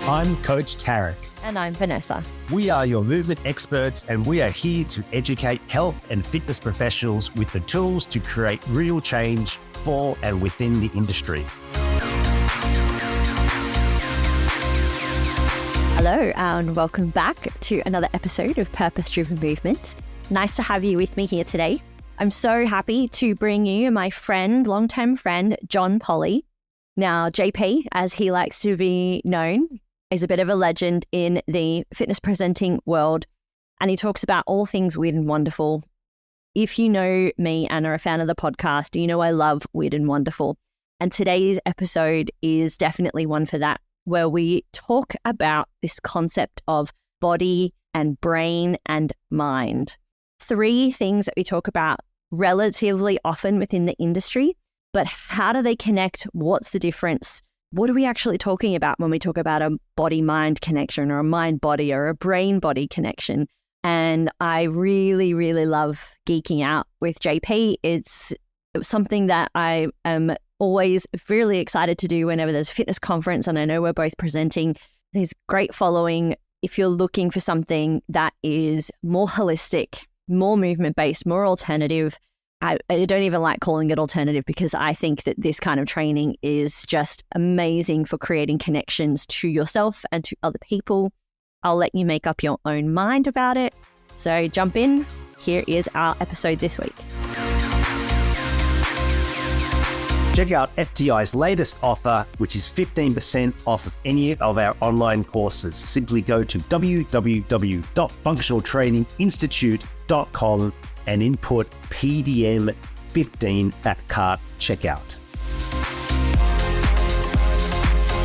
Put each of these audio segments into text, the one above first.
I'm Coach Tarek. And I'm Vanessa. We are your movement experts, and we are here to educate health and fitness professionals with the tools to create real change for and within the industry. Hello, and welcome back to another episode of Purpose-Driven Movement. Nice to have you with me here today. I'm so happy to bring you my friend, longtime friend, John Polley. Now, JP, as he likes to be known, is a bit of a legend in the fitness presenting world, and he talks about all things weird and wonderful. If you know me and are a fan of the podcast, you know I love weird and wonderful. And today's episode is definitely one for that, where we talk about this concept of body and brain and mind. Three things that we talk about relatively often within the industry, but how do they connect? What's the difference? What are we actually talking about when we talk about a body-mind connection or a mind-body or a brain-body connection? And I really, really love geeking out with JP. It's something that I am always really excited to do whenever there's a fitness conference, and I know we're both presenting. There's great following if you're looking for something that is more holistic, more movement-based, more alternative. I don't even like calling it alternative because I think that this kind of training is just amazing for creating connections to yourself and to other people. I'll let you make up your own mind about it. So jump in. Here is our episode this week. Check out FTI's latest offer, which is 15% off of any of our online courses. Simply go to www.functionaltraininginstitute.com and input PDM15 at cart checkout.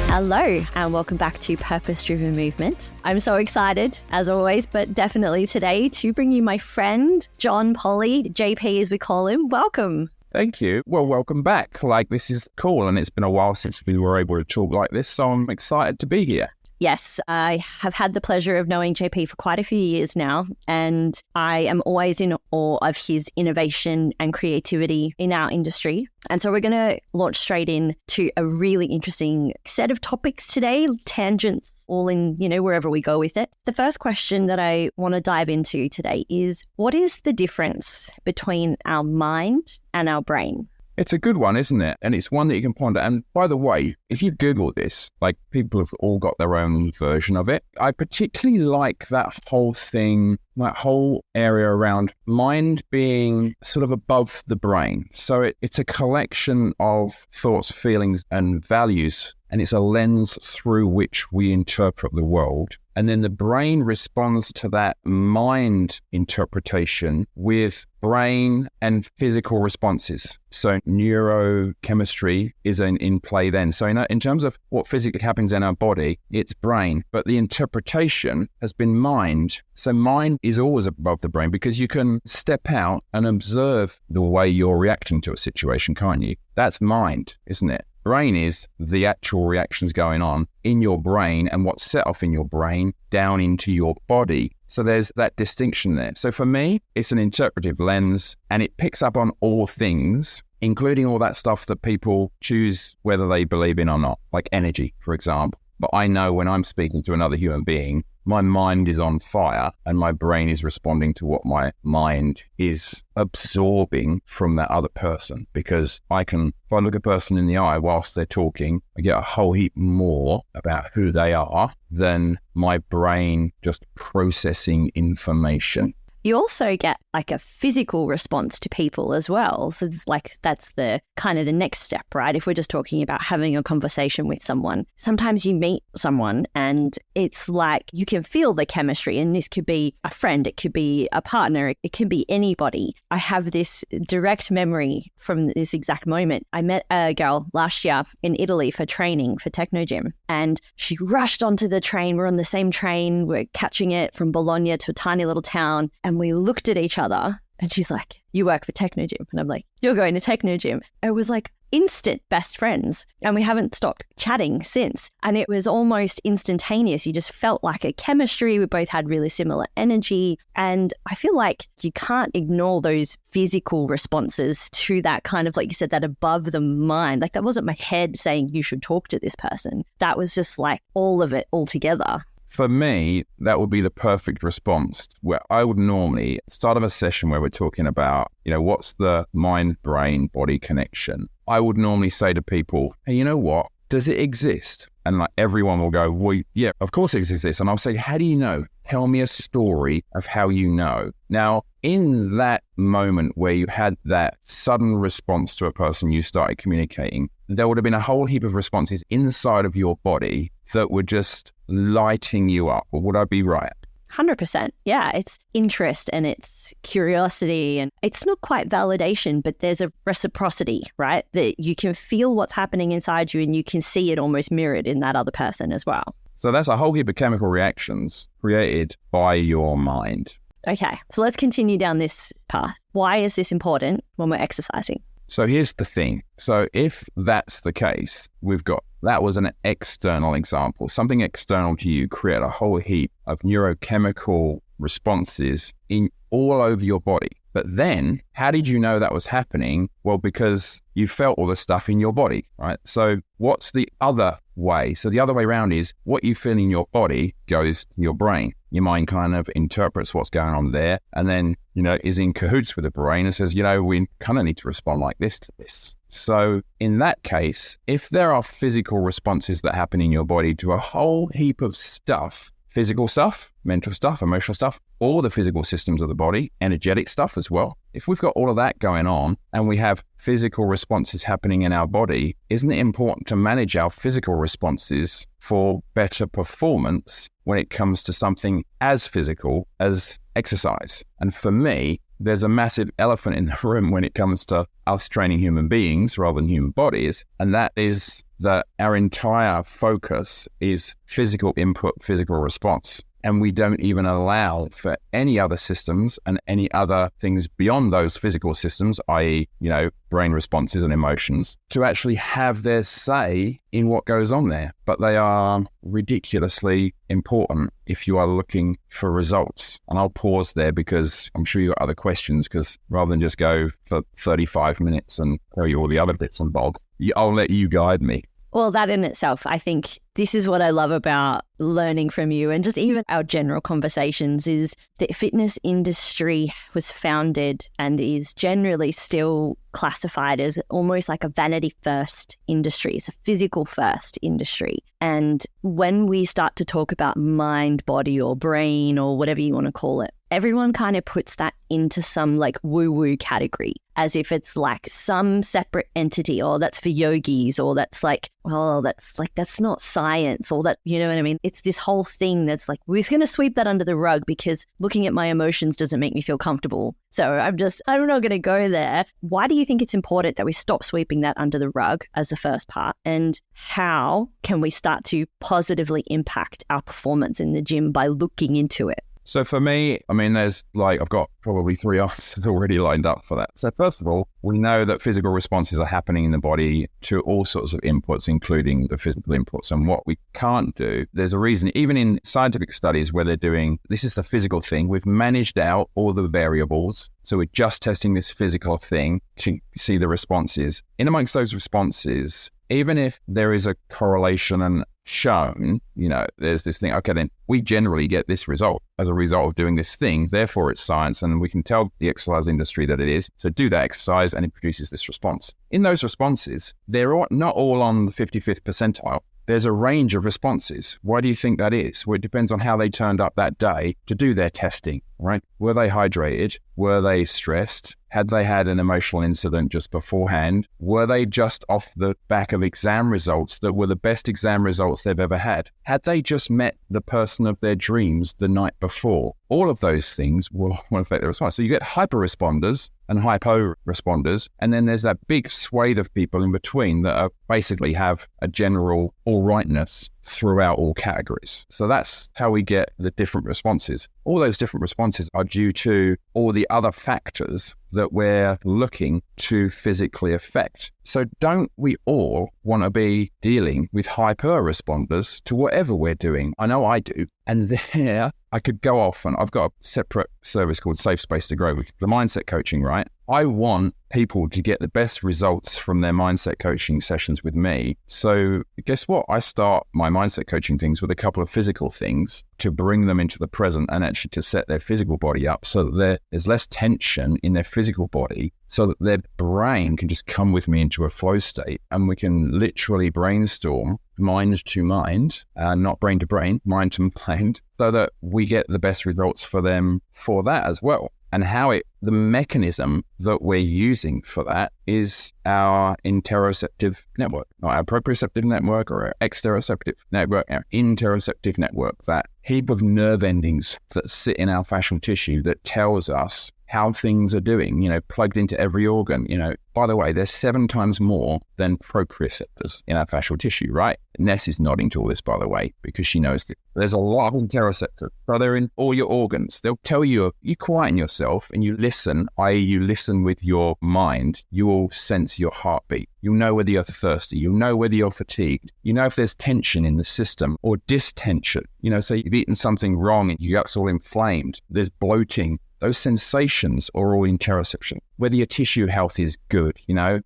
Hello, and welcome back to Purpose-Driven Movement. I'm so excited, as always, but definitely today to bring you my friend, John Polley, JP as we call him. Welcome. Thank you. Well, welcome back. This is cool, and it's been a while since we were able to talk like this, so I'm excited to be here. Yes, I have had the pleasure of knowing JP for quite a few years now, and I am always in awe of his innovation and creativity in our industry. And so we're going to launch straight into a really interesting set of topics today, tangents all in, wherever we go with it. The first question that I want to dive into today is, what is the difference between our mind and our brain? It's a good one, isn't it? And it's one that you can ponder. And by the way, if you Google this, people have all got their own version of it. I particularly like that whole thing, that whole area around mind being sort of above the brain. So it's a collection of thoughts, feelings, and values. And it's a lens through which we interpret the world. And then the brain responds to that mind interpretation with brain and physical responses. So neurochemistry is in play then. So in terms of what physically happens in our body, it's brain. But the interpretation has been mind. So mind is always above the brain because you can step out and observe the way you're reacting to a situation, can't you? That's mind, isn't it? Brain is the actual reactions going on in your brain and what's set off in your brain down into your body. So there's that distinction there. So for me, it's an interpretive lens and it picks up on all things, including all that stuff that people choose whether they believe in or not, like energy, for example. But I know when I'm speaking to another human being, my mind is on fire and my brain is responding to what my mind is absorbing from that other person. Because if I look a person in the eye whilst they're talking, I get a whole heap more about who they are than my brain just processing information. You also get a physical response to people as well. So it's that's the kind of the next step, right? If we're just talking about having a conversation with someone, sometimes you meet someone and it's you can feel the chemistry, and this could be a friend, it could be a partner, it can be anybody. I have this direct memory from this exact moment. I met a girl last year in Italy for training for Techno Gym, and she rushed onto the train. We're on the same train. We're catching it from Bologna to a tiny little town. And we looked at each other And she's like, you work for Techno Gym. And I'm like, you're going to Techno Gym. It was like instant best friends. And we haven't stopped chatting since. And it was almost instantaneous. You just felt like a chemistry. We both had really similar energy. And I feel like you can't ignore those physical responses to that kind of, like you said, that above the mind. Like that wasn't my head saying you should talk to this person. That was just like all of it all together. For me, that would be the perfect response where I would normally start of a session where we're talking about, what's the mind-brain-body connection? I would normally say to people, hey, you know what? Does it exist? And like everyone will go, well, yeah, of course it exists. And I'll say, how do you know? Tell me a story of how you know. Now, in that moment where you had that sudden response to a person you started communicating, there would have been a whole heap of responses inside of your body that were just lighting you up. Or would I be right? 100%. Yeah, it's interest and it's curiosity and it's not quite validation, but there's a reciprocity, right? That you can feel what's happening inside you and you can see it almost mirrored in that other person as well. So that's a whole heap of chemical reactions created by your mind. Okay, so let's continue down this path. Why is this important when we're exercising? So here's the thing. So if that's the case, that was an external example. Something external to you create a whole heap of neurochemical responses in all over your body. But then how did you know that was happening? Well, because you felt all the stuff in your body, right? So what's the other way? So the other way around is what you feel in your body goes to your brain. Your mind kind of interprets what's going on there and then, is in cahoots with the brain and says, we kind of need to respond like this to this. So in that case, if there are physical responses that happen in your body to a whole heap of stuff, physical stuff, mental stuff, emotional stuff, all the physical systems of the body, energetic stuff as well. If we've got all of that going on and we have physical responses happening in our body, isn't it important to manage our physical responses for better performance when it comes to something as physical as exercise? And for me, there's a massive elephant in the room when it comes to us training human beings rather than human bodies, and that is that our entire focus is physical input, physical response. And we don't even allow for any other systems and any other things beyond those physical systems, i.e., brain responses and emotions, to actually have their say in what goes on there. But they are ridiculously important if you are looking for results. And I'll pause there because I'm sure you've got other questions, because rather than just go for 35 minutes and tell you all the other bits and bobs, I'll let you guide me. Well, that in itself, I think this is what I love about learning from you and just even our general conversations is the fitness industry was founded and is generally still classified as almost like a vanity first industry. It's a physical first industry. And when we start to talk about mind, body or brain or whatever you want to call it, everyone kind of puts that into some like woo-woo category as if it's like some separate entity, or that's for yogis, or that's like, well, that's not science, or that, you know what I mean? It's this whole thing that's like, we're going to sweep that under the rug because looking at my emotions doesn't make me feel comfortable. So I'm not going to go there. Why do you think it's important that we stop sweeping that under the rug as the first part? And how can we start to positively impact our performance in the gym by looking into it? So for me, there's I've got probably 3 answers already lined up for that. So first of all, we know that physical responses are happening in the body to all sorts of inputs, including the physical inputs. And what we can't do, there's a reason, even in scientific studies where they're doing, this is the physical thing, we've managed out all the variables. So we're just testing this physical thing to see the responses. In amongst those responses, even if there is a correlation and shown, there's this thing, okay, then we generally get this result as a result of doing this thing. Therefore, it's science, and we can tell the exercise industry that it is. So do that exercise, and it produces this response. In those responses, they're not all on the 55th percentile. There's a range of responses. Why do you think that is? Well, it depends on how they turned up that day to do their testing, right? Were they hydrated? Were they stressed? Had they had an emotional incident just beforehand? Were they just off the back of exam results that were the best exam results they've ever had? Had they just met the person of their dreams the night before? All of those things will affect their response. So you get hyper responders and hypo responders, and then there's that big swathe of people in between that basically have a general all rightness throughout all categories. So that's how we get the different responses. All those different responses are due to all the other factors that we're looking to physically affect. So don't we all want to be dealing with hyper responders to whatever we're doing? I know I do. And there I could go off, and I've got a separate service called Safe Space to Grow, the mindset coaching, right? I want people to get the best results from their mindset coaching sessions with me. So guess what? I start my mindset coaching things with a couple of physical things to bring them into the present and actually to set their physical body up so that there's less tension in their physical body, so that their brain can just come with me into a flow state, and we can literally brainstorm mind to mind, not brain to brain, mind to mind, so that we get the best results for them for that as well. And the mechanism that we're using for that is our interoceptive network, not our proprioceptive network or our exteroceptive network, our interoceptive network, that heap of nerve endings that sit in our fascial tissue that tells us how things are doing, plugged into every organ. By the way, there's 7 times more than proprioceptors in our fascial tissue, right? Ness is nodding to all this, by the way, because she knows that there's a lot of interoceptors. So they're in all your organs. They'll tell you quieten yourself and you listen, i.e. you listen with your mind, you will sense your heartbeat. You'll know whether you're thirsty. You'll know whether you're fatigued. You know if there's tension in the system or distension. So you've eaten something wrong and your gut's all inflamed. There's bloating. Those sensations are all interoception. Whether your tissue health is good,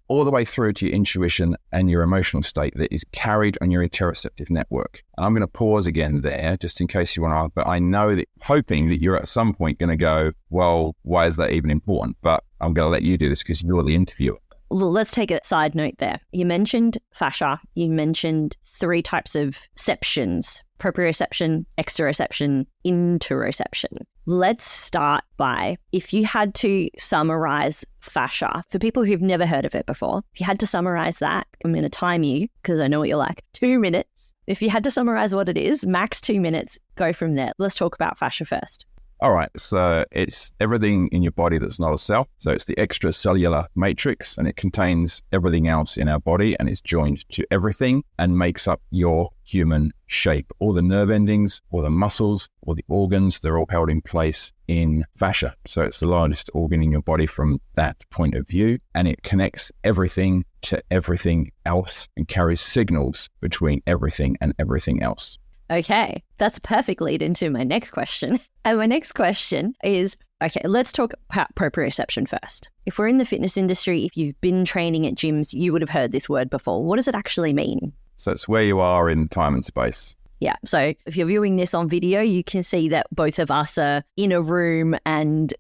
all the way through to your intuition and your emotional state that is carried on your interoceptive network. And I'm going to pause again there just in case you want to, but I know that hoping that you're at some point going to go, well, why is that even important? But I'm going to let you do this because you're the interviewer. Let's take a side note there. You mentioned fascia. You mentioned 3 types of septions: proprioception, exteroception, interoception. Let's start by, if you had to summarize fascia, for people who've never heard of it before, if you had to summarize that, I'm going to time you because I know what you're like, 2 minutes. If you had to summarize what it is, max 2 minutes, go from there. Let's talk about fascia first. All right, so it's everything in your body that's not a cell. So it's the extracellular matrix, and it contains everything else in our body, and it's joined to everything and makes up your human shape. All the nerve endings, all the muscles, all the organs, they're all held in place in fascia. So it's the largest organ in your body from that point of view, and it connects everything to everything else and carries signals between everything and everything else. Okay, that's perfect lead into my next question. And my next question is, okay, let's talk about proprioception first. If we're in the fitness industry, if you've been training at gyms, you would have heard this word before. What does it actually mean? So it's where you are in time and space. Yeah, so if you're viewing this on video, you can see that both of us are in a room and,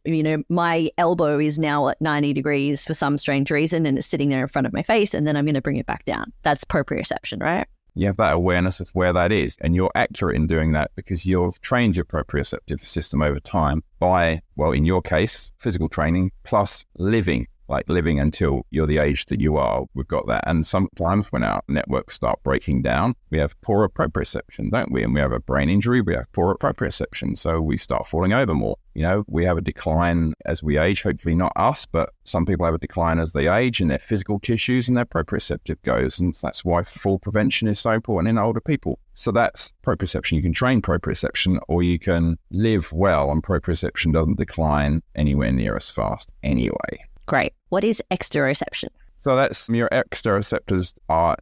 my elbow is now at 90 degrees for some strange reason and it's sitting there in front of my face, and then I'm going to bring it back down. That's proprioception, right? You have that awareness of where that is, and you're accurate in doing that because you've trained your proprioceptive system over time by, well, in your case, physical training plus living until you're the age that you are. We've got that. And sometimes when our networks start breaking down, we have poorer proprioception, don't we? And we have a brain injury, we have poorer proprioception. So we start falling over more. We have a decline as we age, hopefully not us, but some people have a decline as they age in their physical tissues and their proprioceptive goes. And that's why fall prevention is so important in older people. So that's proprioception. You can train proprioception or you can live well, and proprioception doesn't decline anywhere near as fast anyway. Great. What is exteroception? So that's your exteroceptors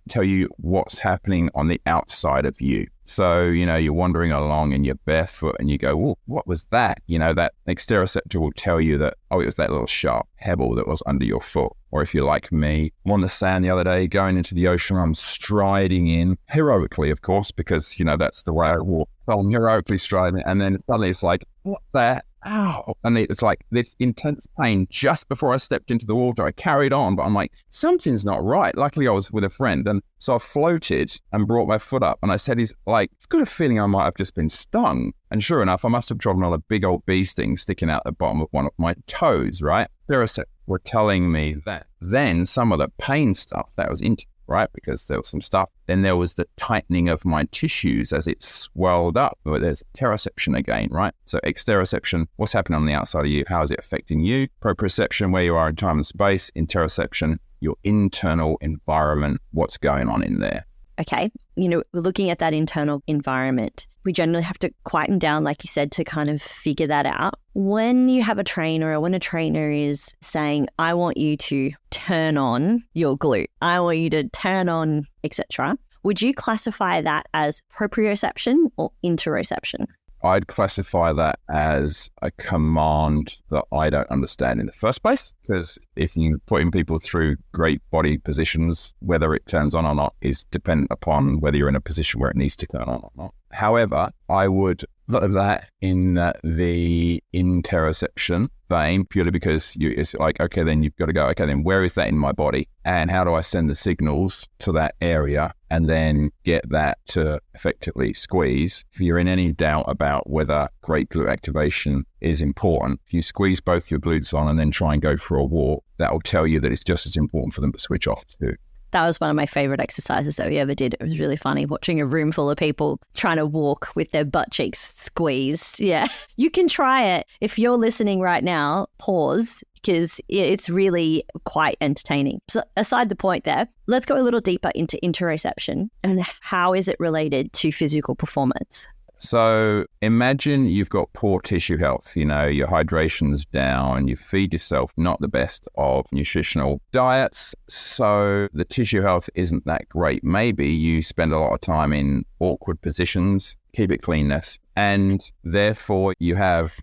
tell you what's happening on the outside of you. So, you're wandering along and you're barefoot and you go, well, what was that? That exteroceptor will tell you that, oh, it was that little sharp pebble that was under your foot. Or if you're like me, I'm on the sand the other day, going into the ocean, I'm striding in, heroically, of course, because, that's the way I walk. So I'm heroically striding. And then suddenly it's like, what that? ow. And it's like this intense pain just before I stepped into the water. I carried on, but I'm like, something's not right. Luckily, I was with a friend. And so I floated and brought my foot up. And I said, he's like, I've got a feeling I might have just been stung. And sure enough, I must have trodden on a big old bee sting sticking out the bottom of one of my toes, right? Interoception were telling me that. Then some of the pain stuff that was into, right? Because there was some stuff. Then there was the tightening of my tissues as it swelled up. There's interoception again, right? So exteroception, what's happening on the outside of you? How is it affecting you? Proprioception, where you are in time and space. Interoception, your internal environment, what's going on in there. Okay, we're looking at that internal environment. We generally have to quieten down, like you said, to kind of figure that out. When you have a trainer or when a trainer is saying, I want you to turn on your glute, I want you to turn on, etc., would you classify that as proprioception or interoception? I'd classify that as a command that I don't understand in the first place, because if you're putting people through great body positions, whether it turns on or not is dependent upon whether you're in a position where it needs to turn on or not. However, I would look at that in the interoception vein, purely because it's like, okay, then you've got to go, okay, then where is that in my body? And how do I send the signals to that area and then get that to effectively squeeze? If you're in any doubt about whether great glute activation is important, if you squeeze both your glutes on and then try and go for a walk, that will tell you that it's just as important for them to switch off too. That was one of my favorite exercises that we ever did. It was really funny watching a room full of people trying to walk with their butt cheeks squeezed. Yeah, you can try it. If you're listening right now, pause, because it's really quite entertaining. So aside the point there, let's go a little deeper into interoception and how is it related to physical performance? So imagine you've got poor tissue health, your hydration's down, you feed yourself not the best of nutritional diets, so the tissue health isn't that great. Maybe you spend a lot of time in awkward positions, keep it cleanness, and therefore you have,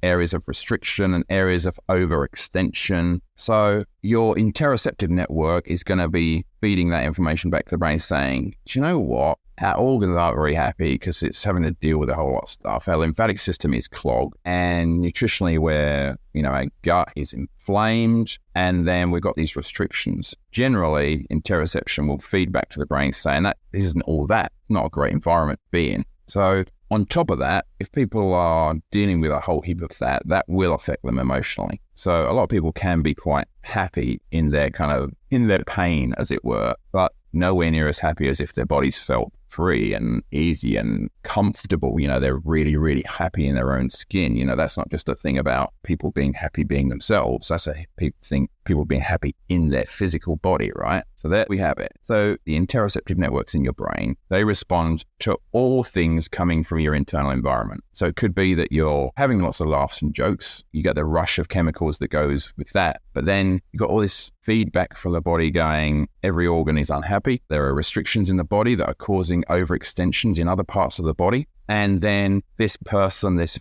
areas of restriction and areas of overextension. So your interoceptive network is going to be feeding that information back to the brain saying, do you know what? Our organs aren't very happy because it's having to deal with a whole lot of stuff. Our lymphatic system is clogged, and nutritionally our gut is inflamed, and then we've got these restrictions. Generally, interoception will feed back to the brain saying that this isn't all that, not a great environment to be in. So on top of that, if people are dealing with a whole heap of that will affect them emotionally. So a lot of people can be quite happy in their pain, as it were, but nowhere near as happy as if their bodies felt free and easy and comfortable. They're really, really happy in their own skin. That's not just a thing about people being happy being themselves. That's a thing, people being happy in their physical body, right? So there we have it. So the interoceptive networks in your brain, they respond to all things coming from your internal environment. So it could be that you're having lots of laughs and jokes. You get the rush of chemicals that goes with that. But then you've got all this feedback from the body going, every organ is unhappy. There are restrictions in the body that are causing overextensions in other parts of the body. And then this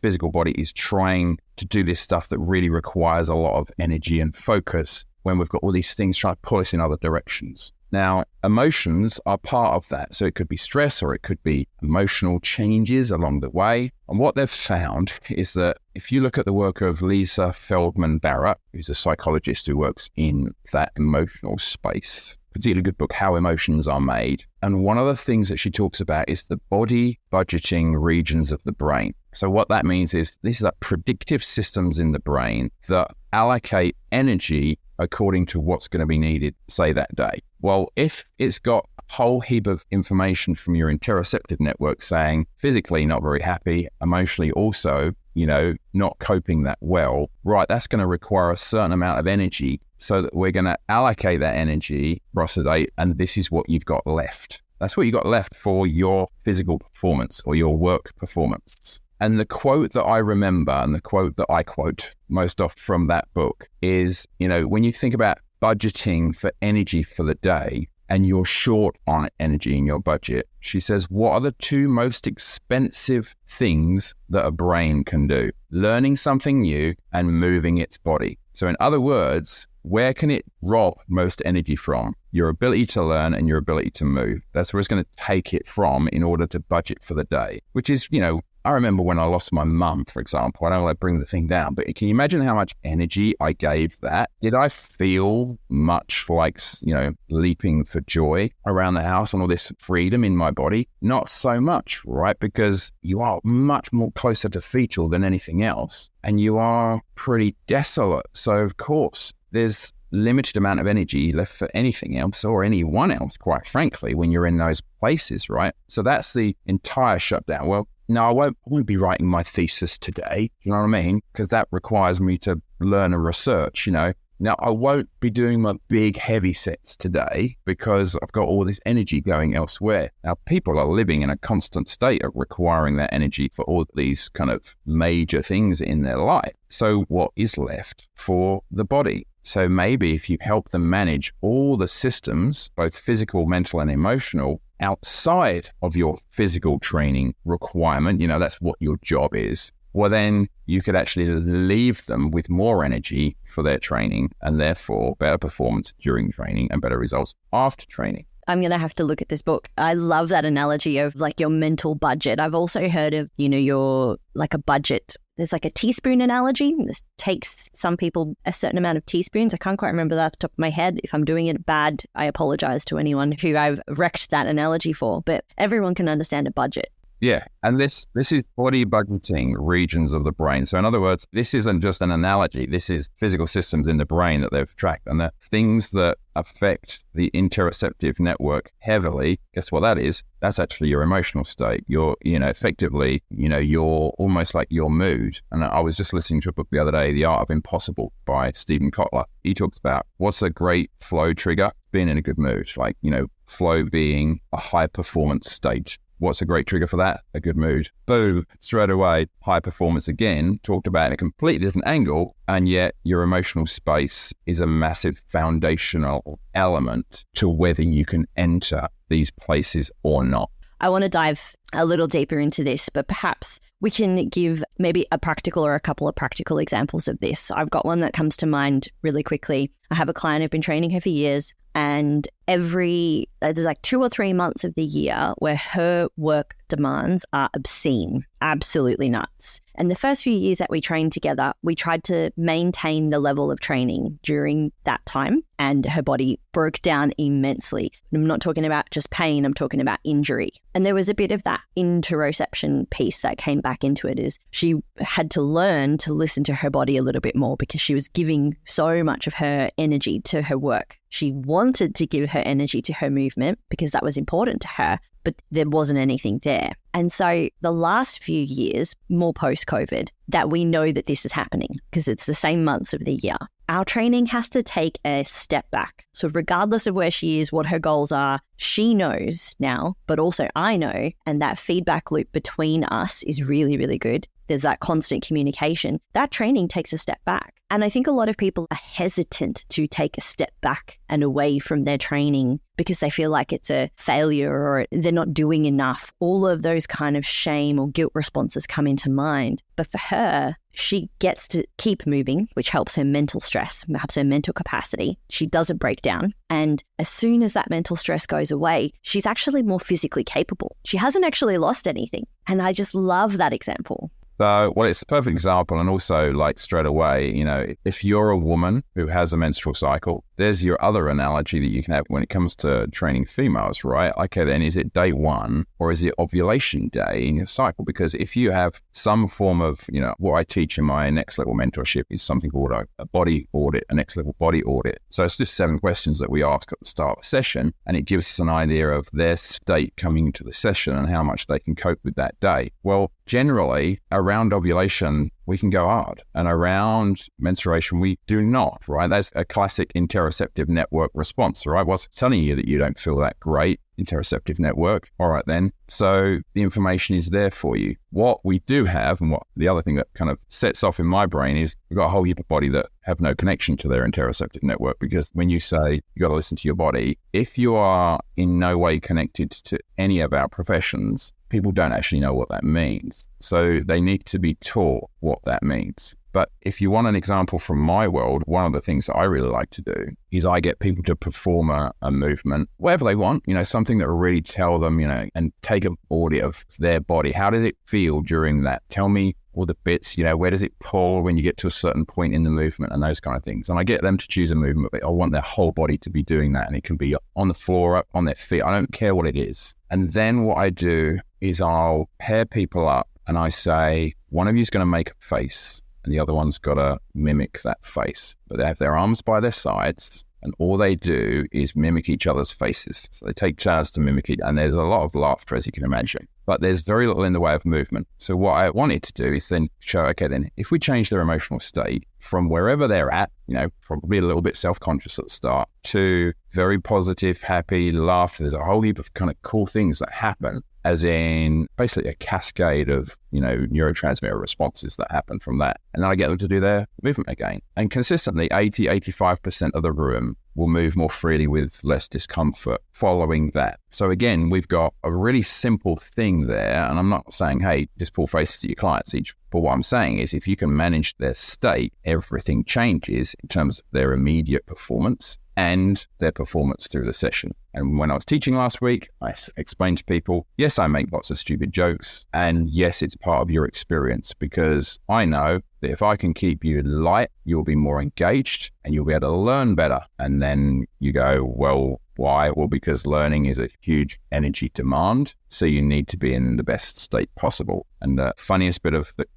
physical body is trying to do this stuff that really requires a lot of energy and focus when we've got all these things trying to pull us in other directions. Now, emotions are part of that. So it could be stress or it could be emotional changes along the way. And what they've found is that if you look at the work of Lisa Feldman Barrett, who's a psychologist who works in that emotional space, particularly good book, How Emotions Are Made. And one of the things that she talks about is the body budgeting regions of the brain. So what that means is these are predictive systems in the brain that allocate energy according to what's going to be needed, say, that day. Well, if it's got a whole heap of information from your interoceptive network saying physically not very happy, emotionally also, not coping that well, right, that's going to require a certain amount of energy so that we're going to allocate that energy, prosodate, and this is what you've got left. That's what you got left for your physical performance or your work performance. And the quote that I remember and the quote that I quote most often from that book is, when you think about budgeting for energy for the day and you're short on energy in your budget, she says, what are the two most expensive things that a brain can do? Learning something new and moving its body. So in other words, where can it rob most energy from? Your ability to learn and your ability to move. That's where it's going to take it from in order to budget for the day, which is, I remember when I lost my mum, for example. I don't want to bring the thing down, but can you imagine how much energy I gave that? Did I feel much like, leaping for joy around the house and all this freedom in my body? Not so much, right? Because you are much more closer to fetal than anything else, and you are pretty desolate. So, of course, there's limited amount of energy left for anything else or anyone else, quite frankly, when you're in those places, right? So that's the entire shutdown. Well, no, I won't be writing my thesis today, you know what I mean? Because that requires me to learn and research, Now, I won't be doing my big heavy sets today because I've got all this energy going elsewhere. Now, people are living in a constant state of requiring that energy for all these kind of major things in their life. So what is left for the body? So maybe if you help them manage all the systems, both physical, mental, and emotional, outside of your physical training requirement, that's what your job is, well, then you could actually leave them with more energy for their training and therefore better performance during training and better results after training. I'm going to have to look at this book. I love that analogy of like your mental budget. I've also heard of, your like a budget. There's like a teaspoon analogy. This takes some people a certain amount of teaspoons. I can't quite remember that off the top of my head. If I'm doing it bad, I apologize to anyone who I've wrecked that analogy for, but everyone can understand a budget. Yeah, and this is body budgeting regions of the brain. So in other words, this isn't just an analogy. This is physical systems in the brain that they've tracked, and the things that affect the interoceptive network heavily. Guess what that is? That's actually your emotional state. You're, effectively, you're almost like your mood. And I was just listening to a book the other day, The Art of Impossible by Stephen Kotler. He talks about what's a great flow trigger? Being in a good mood, flow being a high performance state. What's a great trigger for that? A good mood. Boom, straight away, high performance again, talked about in a completely different angle, and yet your emotional space is a massive foundational element to whether you can enter these places or not. I want to dive a little deeper into this, but perhaps we can give maybe a practical or a couple of practical examples of this. I've got one that comes to mind really quickly. I have a client, I've been training her for years, and there's like 2 or 3 months of the year where her work demands are obscene, absolutely nuts. And the first few years that we trained together, we tried to maintain the level of training during that time, and her body broke down immensely. I'm not talking about just pain, I'm talking about injury. And there was a bit of that interoception piece that came back into it, is she had to learn to listen to her body a little bit more because she was giving so much of her energy to her work. She wanted to give her energy to her movement because that was important to her, but there wasn't anything there. And so the last few years, more post-COVID, that we know that this is happening because it's the same months of the year. Our training has to take a step back. So regardless of where she is, what her goals are, she knows now, but also I know, and that feedback loop between us is really, really good. There's that constant communication. That training takes a step back. And I think a lot of people are hesitant to take a step back and away from their training because they feel like it's a failure or they're not doing enough. All of those kind of shame or guilt responses come into mind. But for her, she gets to keep moving, which helps her mental stress, helps her mental capacity. She doesn't break down. And as soon as that mental stress goes away, she's actually more physically capable. She hasn't actually lost anything. And I just love that example. So, well, it's a perfect example. And also, like, straight away, if you're a woman who has a menstrual cycle, there's your other analogy that you can have when it comes to training females, right? Okay, then is it day one or is it ovulation day in your cycle? Because if you have some form of, what I teach in my next level mentorship is something called a body audit, a next level body audit. So it's just 7 questions that we ask at the start of a session, and it gives us an idea of their state coming into the session and how much they can cope with that day. Well, generally, around ovulation, we can go hard. And around menstruation, we do not, right? That's a classic interoceptive network response, right? What's telling you that you don't feel that great? Interoceptive network. All right, then. So the information is there for you. What we do have, and what the other thing that kind of sets off in my brain is we've got a whole heap of body that have no connection to their interoceptive network, because when you say you got to listen to your body, if you are in no way connected to any of our professions, people don't actually know what that means. So they need to be taught what that means. But if you want an example from my world, one of the things that I really like to do is I get people to perform a movement, whatever they want, something that will really tell them, and take an audit of their body. How does it feel during that? Tell me all the bits, where does it pull when you get to a certain point in the movement and those kind of things. And I get them to choose a movement, but I want their whole body to be doing that. And it can be on the floor, up on their feet. I don't care what it is. And then what I do is I'll pair people up and I say, one of you is going to make a face and the other one's got to mimic that face. But they have their arms by their sides and all they do is mimic each other's faces. So they take turns to mimic it. And there's a lot of laughter, as you can imagine. But there's very little in the way of movement. So what I wanted to do is then show, okay, then if we change their emotional state from wherever they're at, probably a little bit self-conscious at the start, to very positive, happy, laughter, there's a whole heap of kind of cool things that happen, as in basically a cascade of, neurotransmitter responses that happen from that. And then I get them to do their movement again. And consistently, 85% of the room will move more freely with less discomfort following that. So again, we've got a really simple thing there. And I'm not saying, hey, just pull faces at your clients each. But what I'm saying is if you can manage their state, everything changes in terms of their immediate performance and their performance through the session. And when I was teaching last week, I explained to people, yes, I make lots of stupid jokes. And yes, it's part of your experience because I know that if I can keep you light, you'll be more engaged and you'll be able to learn better. And then you go, well, why? Well, because learning is a huge energy demand. So you need to be in the best state possible. And the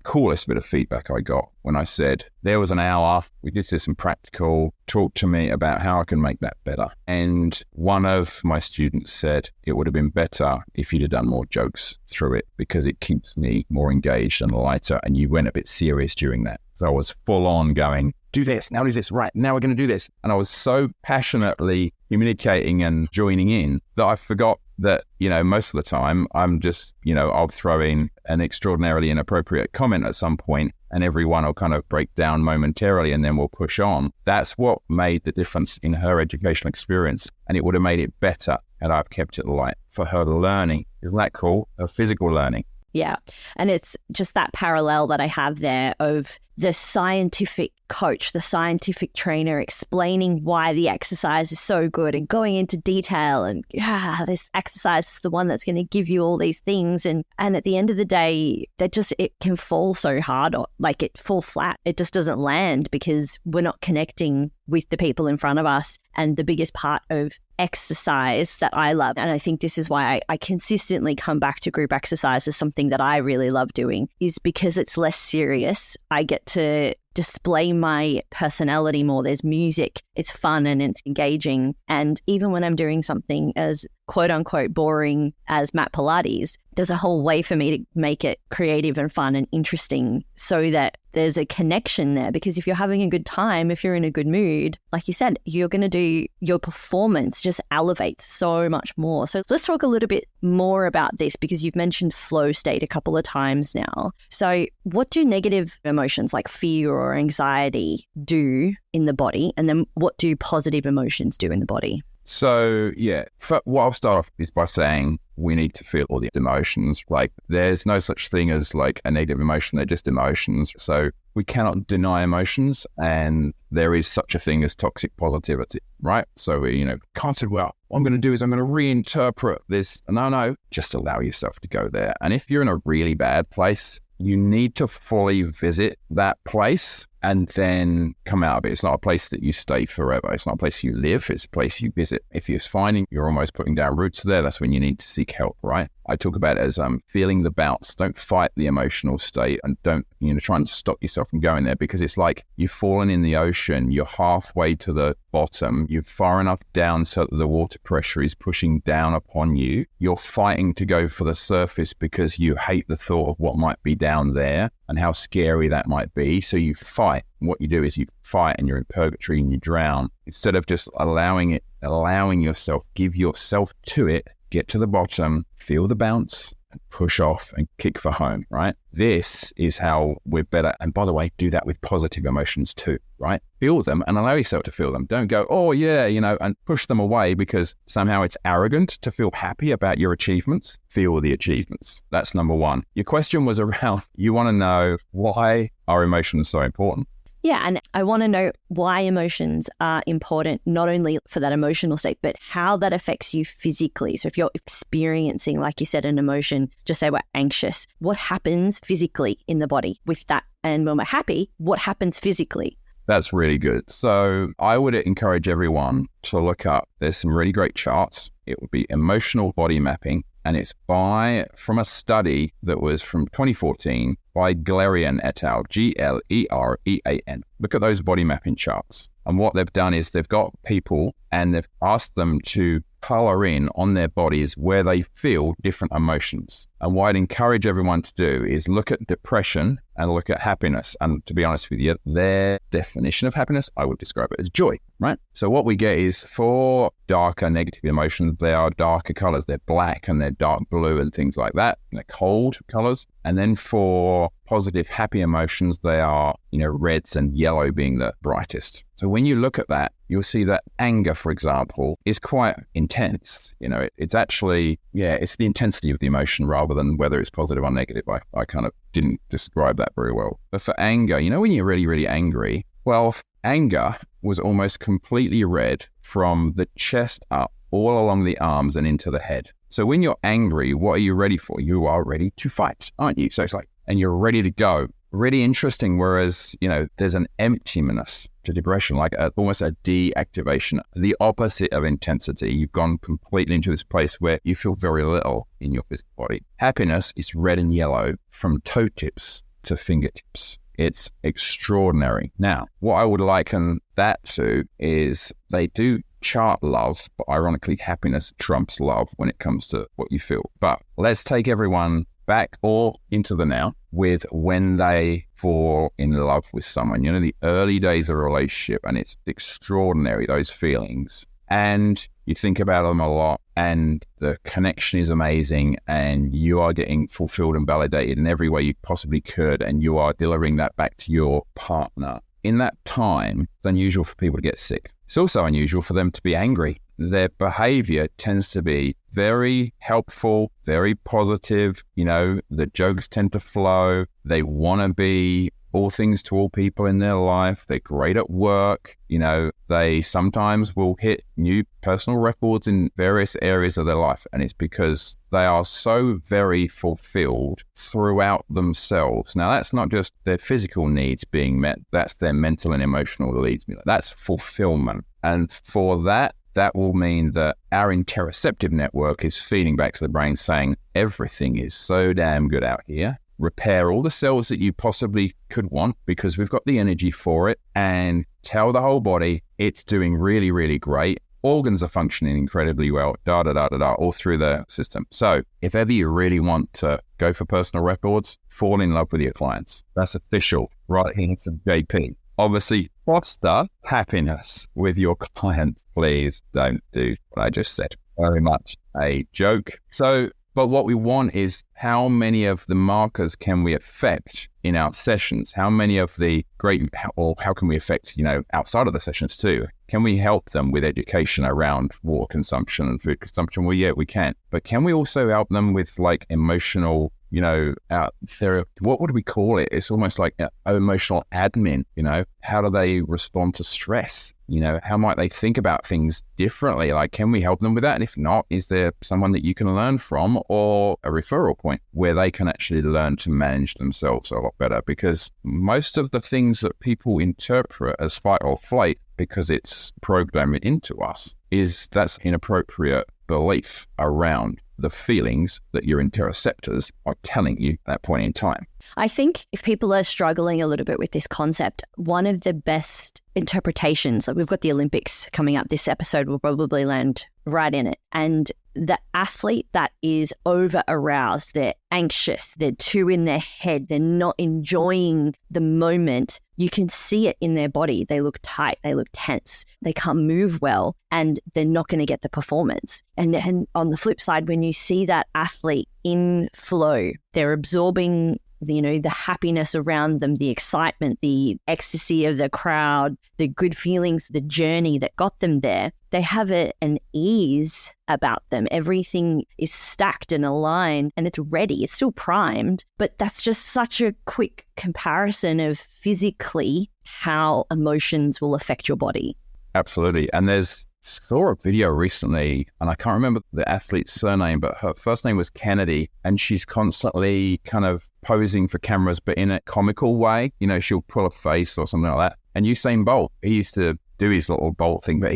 coolest bit of feedback I got when I said, there was an hour, we did some practical, talk to me about how I can make that better. And one of my students said, it would have been better if you'd have done more jokes through it because it keeps me more engaged and lighter. And you went a bit serious during that. So I was full on going, do this, now do this, right, now we're going to do this. And I was so passionately communicating and joining in that I forgot that, most of the time I'm just, I'll throw in an extraordinarily inappropriate comment at some point and everyone will kind of break down momentarily and then we'll push on. That's what made the difference in her educational experience. And it would have made it better had I've kept it light for her learning. Isn't that cool? Her physical learning. Yeah. And it's just that parallel that I have there of the scientific coach, the scientific trainer explaining why the exercise is so good and going into detail and this exercise is the one that's going to give you all these things. And at the end of the day, it can fall so hard, like it fall flat. It just doesn't land because we're not connecting with the people in front of us. And the biggest part of exercise that I love, and I think this is why I consistently come back to group exercise as something that I really love doing, is because it's less serious. I get to display my personality more. There's music, it's fun and it's engaging. And even when I'm doing something as quote unquote boring as mat Pilates, there's a whole way for me to make it creative and fun and interesting so that there's a connection there. Because if you're having a good time, if you're in a good mood, like you said, you're going to do, your performance just elevates so much more. So let's talk a little bit more about this because you've mentioned flow state a couple of times now. So what do negative emotions like fear or anxiety do in the body? And then what do positive emotions do in the body? So, what I'll start off is by saying we need to feel all the emotions. Like, there's no such thing as like a negative emotion. They're just emotions. So we cannot deny emotions. And there is such a thing as toxic positivity, right? So we, can't say, well, what I'm going to do is I'm going to reinterpret this. No, just allow yourself to go there. And if you're in a really bad place, you need to fully visit that place and then come out of it. It's not a place that you stay forever. It's not a place you live. It's a place you visit. If you're finding you're almost putting down roots there, that's when you need to seek help, right? I talk about it as feeling the bounce. Don't fight the emotional state and don't, try and stop yourself from going there because it's like you've fallen in the ocean. You're halfway to the bottom. You're far enough down so that the water pressure is pushing down upon you. You're fighting to go for the surface because you hate the thought of what might be down there and how scary that might be. So you fight. What you do is you fight and you're in purgatory and you drown. Instead of just allowing yourself, give yourself to it, get to the bottom, feel the bounce, and push off and kick for home, right? This is how we're better. And by the way, do that with positive emotions too, right? Feel them and allow yourself to feel them. Don't go, oh yeah, and push them away because somehow it's arrogant to feel happy about your achievements. Feel the achievements. That's number one. Your question was around, you want to know why are emotions so important? Yeah, and I want to know why emotions are important, not only for that emotional state, but how that affects you physically. So if you're experiencing, like you said, an emotion, just say we're anxious, what happens physically in the body with that? And when we're happy, what happens physically? That's really good. So I would encourage everyone to look up, there's some really great charts. It would be emotional body mapping. And it's from a study that was from 2014 by Glerian et al., Glerean. Look at those body mapping charts. And what they've done is they've got people and they've asked them to color in on their bodies where they feel different emotions. And what I'd encourage everyone to do is look at depression and look at happiness. And to be honest with you, their definition of happiness, I would describe it as joy, right? So what we get is for darker negative emotions, they are darker colors. They're black and they're dark blue and things like that. And they're cold colors. And then for positive happy emotions, they are, reds and yellow being the brightest. So when you look at that, you'll see that anger, for example, is quite intense. It's actually, it's the intensity of the emotion rather than whether it's positive or negative. I kind of didn't describe that very well. But for anger, when you're really, really angry, well, anger was almost completely red from the chest up, all along the arms and into the head. So when you're angry, what are you ready for? You are ready to fight, aren't you? So it's like, and you're ready to go. Really interesting. Whereas, there's an emptiness to depression, like almost a deactivation, the opposite of intensity. You've gone completely into this place where you feel very little in your physical body. Happiness is red and yellow from toe tips to fingertips. It's extraordinary. Now, what I would liken that to is they do chart love, but ironically, happiness trumps love when it comes to what you feel. But let's take everyone back or into the now with when they fall in love with someone, the early days of a relationship, and it's extraordinary, those feelings. And you think about them a lot and the connection is amazing and you are getting fulfilled and validated in every way you possibly could, and you are delivering that back to your partner. In that time, it's unusual for people to get sick. It's also unusual for them to be angry. Their behavior tends to be very helpful, very positive. The jokes tend to flow. They want to be all things to all people in their life. They're great at work. They sometimes will hit new personal records in various areas of their life. And it's because they are so very fulfilled throughout themselves. Now, that's not just their physical needs being met. That's their mental and emotional needs. That's fulfillment. And for that will mean that our interoceptive network is feeding back to the brain saying, everything is so damn good out here. Repair all the cells that you possibly could want because we've got the energy for it, and tell the whole body it's doing really, really great. Organs are functioning incredibly well, all through the system. So if ever you really want to go for personal records, fall in love with your clients. That's official right here from JP. Obviously, foster happiness with your clients. Please don't do what I just said. Very much a joke. But what we want is how many of the markers can we affect in our sessions? How many of the how can we affect, outside of the sessions too? Can we help them with education around water consumption and food consumption? Well, yeah, we can. But can we also help them with emotional, therapy? What would we call it? It's almost like emotional admin, how do they respond to stress? How might they think about things differently? Can we help them with that? And if not, is there someone that you can learn from or a referral point where they can actually learn to manage themselves a lot better? Because most of the things that people interpret as fight or flight, because it's programmed into us, that's inappropriate belief around the feelings that your interoceptors are telling you at that point in time. I think if people are struggling a little bit with this concept, one of the best interpretations, we've got the Olympics coming up, this episode will probably land right in it. And the athlete that is over aroused, they're anxious, they're too in their head, they're not enjoying the moment, you can see it in their body. They look tight, they look tense, they can't move well, and they're not going to get the performance. And on the flip side, when you see that athlete in flow, they're absorbing the happiness around them, the excitement, the ecstasy of the crowd, the good feelings, the journey that got them there. They have an ease about them. Everything is stacked and aligned and it's ready. It's still primed, but that's just such a quick comparison of physically how emotions will affect your body. Absolutely. And saw a video recently, and I can't remember the athlete's surname, but her first name was Kennedy, and she's constantly kind of posing for cameras, but in a comical way. She'll pull a face or something like that. And Usain Bolt, he used to do his little Bolt thing, but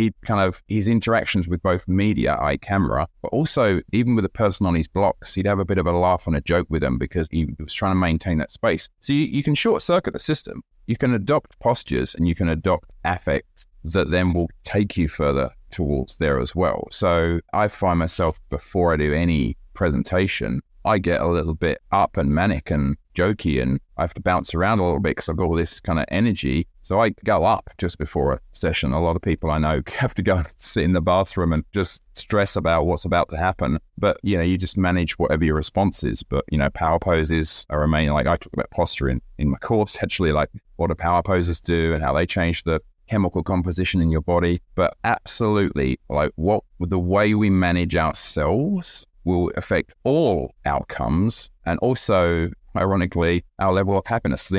his interactions with both media, i.e. camera, but also even with the person on his blocks, he'd have a bit of a laugh and a joke with them because he was trying to maintain that space. So you can short circuit the system. You can adopt postures and you can adopt affect that then will take you further towards there as well. So I find myself, before I do any presentation, I get a little bit up and manic and jokey, and I have to bounce around a little bit because I've got all this kind of energy. So I go up just before a session. A lot of people I know have to go and sit in the bathroom and just stress about what's about to happen. But, you just manage whatever your response is. But, power poses are amazing. Like I talk about posture in my course, actually, like what do power poses do and how they change the chemical composition in your body. But absolutely, like the way we manage ourselves will affect all outcomes, and also, ironically, our level of happiness.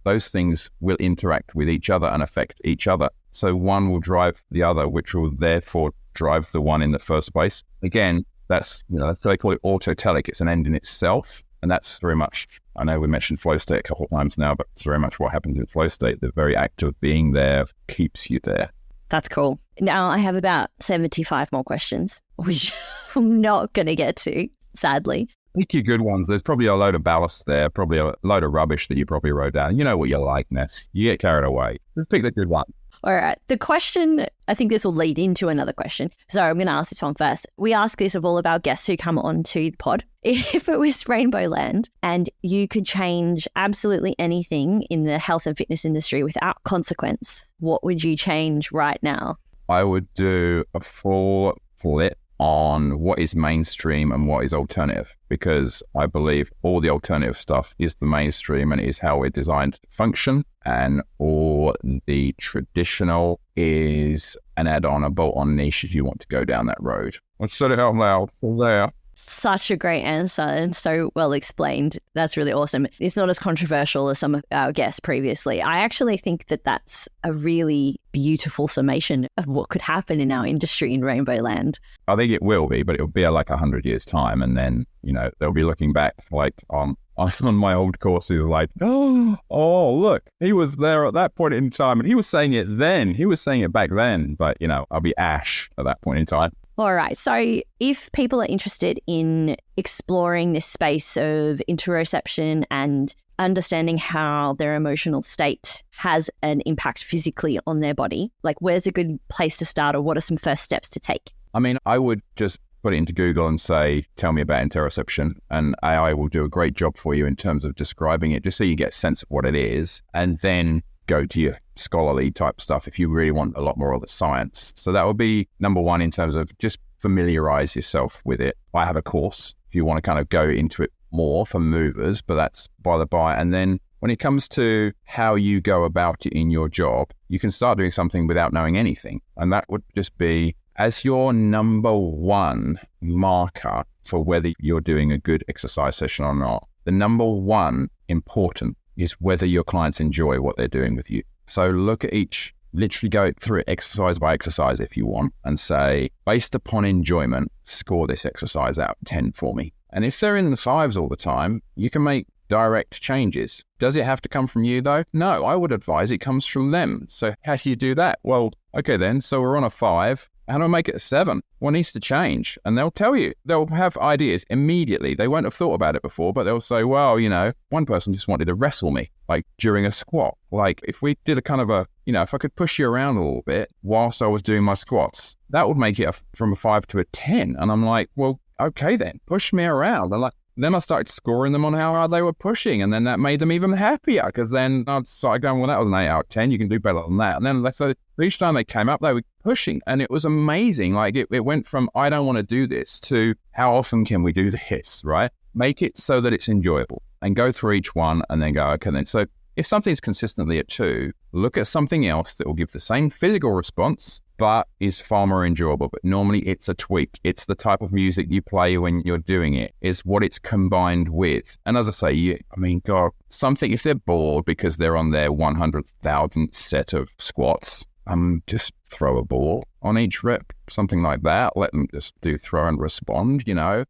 Those things will interact with each other and affect each other. So one will drive the other, which will therefore drive the one in the first place. Again, that's, they call it autotelic. It's an end in itself. And that's very much, I know we mentioned flow state a couple of times now, but it's very much what happens in flow state. The very act of being there keeps you there. That's cool. Now I have about 75 more questions, which I'm not going to get to, sadly. Pick your good ones. There's probably a load of ballast there, probably a load of rubbish that you probably wrote down. You know what you're like, Ness. You get carried away. Let's pick the good one. All right. The question, I think this will lead into another question. So I'm going to ask this one first. We ask this of all of our guests who come onto the pod. If it was Rainbow Land and you could change absolutely anything in the health and fitness industry without consequence, what would you change right now? I would do a full flip on what is mainstream and what is alternative, because I believe all the alternative stuff is the mainstream and it is how we're designed to function, and all the traditional is an add-on, a bolt-on niche if you want to go down that road. I said it out loud. There. Such a great answer and so well explained. That's really awesome. It's not as controversial as some of our guests previously. I actually think that that's a really beautiful summation of what could happen in our industry in Rainbow Land. I think it will be, but it'll be like 100 years' time. And then, they'll be looking back like on my old courses like, oh, look, he was there at that point in time and he was saying it then. He was saying it back then. But, I'll be ash at that point in time. All right. So if people are interested in exploring this space of interoception and understanding how their emotional state has an impact physically on their body, like where's a good place to start, or what are some first steps to take? I mean, I would just put it into Google and say, tell me about interoception, and AI will do a great job for you in terms of describing it, just so you get a sense of what it is, and then go to your scholarly type stuff if you really want a lot more of the science. So that would be number one in terms of just familiarize yourself with it. I have a course if you want to kind of go into it more for movers, but that's by the by. And then when it comes to how you go about it in your job, you can start doing something without knowing anything. And that would just be as your number one marker for whether you're doing a good exercise session or not. The number one important is whether your clients enjoy what they're doing with you. So look at literally go through it exercise by exercise if you want, and say, based upon enjoyment, score this exercise out of 10 for me. And if they're in the 5s all the time, you can make direct changes. Does it have to come from you though? No, I would advise it comes from them. So how do you do that? Well, okay then, so we're on a 5. How do I make it a 7? What needs to change? And they'll tell you. They'll have ideas immediately. They won't have thought about it before, but they'll say, well, one person just wanted to wrestle me, like during a squat. Like if we did a kind of a, if I could push you around a little bit whilst I was doing my squats, that would make it from a 5 to a 10. And I'm like, well, okay then, push me around. And then I started scoring them on how hard they were pushing, and then that made them even happier, because then I started going, well, that was an 8 out of 10. You can do better than that. And then so each time they came up, they were pushing, and it was amazing. Like it went from, I don't want to do this, to how often can we do this, right? Make it so that it's enjoyable and go through each one and then go, okay, then. So if something's consistently at 2, look at something else that will give the same physical response, but is far more enjoyable. But normally it's a tweak. It's the type of music you play when you're doing it. It's what it's combined with. And as I say, God, something, if they're bored because they're on their 100,000th set of squats, just throw a ball on each rep, something like that. Let them just do throw and respond,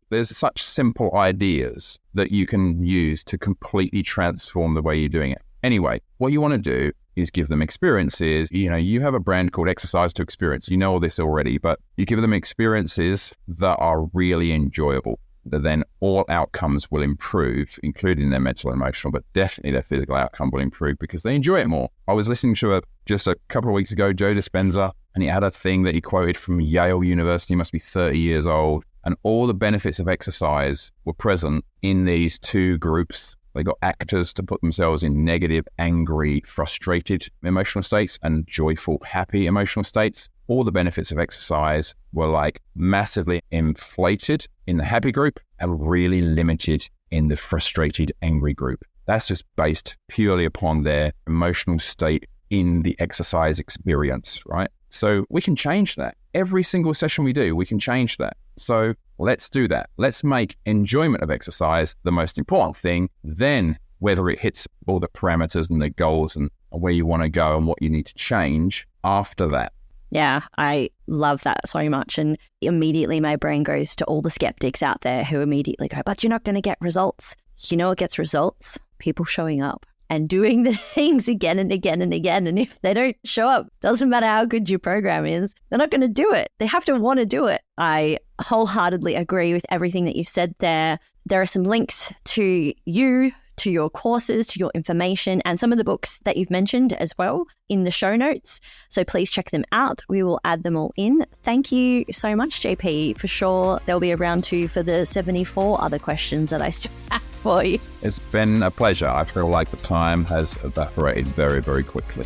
There's such simple ideas that you can use to completely transform the way you're doing it. Anyway, what you want to do is give them experiences. You have a brand called Exercise to Experience. You know all this already, but you give them experiences that are really enjoyable. That then all outcomes will improve, including their mental and emotional, but definitely their physical outcome will improve because they enjoy it more. I was listening to just a couple of weeks ago, Joe Dispenza, and he had a thing that he quoted from Yale University. He must be 30 years old. And all the benefits of exercise were present in these 2 groups. They got actors to put themselves in negative, angry, frustrated emotional states and joyful, happy emotional states. All the benefits of exercise were like massively inflated in the happy group and really limited in the frustrated, angry group. That's just based purely upon their emotional state in the exercise experience, right? So we can change that. Every single session we do, we can change that. So let's do that. Let's make enjoyment of exercise the most important thing. Then whether it hits all the parameters and the goals and where you want to go and what you need to change after that. Yeah, I love that so much. And immediately my brain goes to all the skeptics out there who immediately go, but you're not going to get results. You know what gets results? People showing up and doing the things again and again and again. And if they don't show up, doesn't matter how good your program is, they're not going to do it. They have to want to do it. I wholeheartedly agree with everything that you've said there. There are some links to you, to your courses, to your information, and some of the books that you've mentioned as well in the show notes. So please check them out. We will add them all in. Thank you so much, JP. For sure, there'll be a round 2 for the 74 other questions that I still have for you. It's been a pleasure. I feel like the time has evaporated very, very quickly.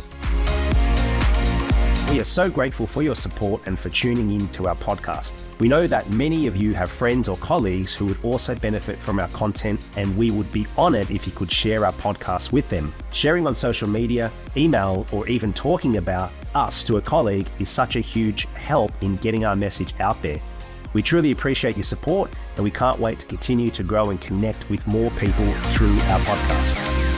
We are so grateful for your support and for tuning in to our podcast. We know that many of you have friends or colleagues who would also benefit from our content, and we would be honored if you could share our podcast with them. Sharing on social media, email, or even talking about us to a colleague is such a huge help in getting our message out there. We truly appreciate your support, and we can't wait to continue to grow and connect with more people through our podcast.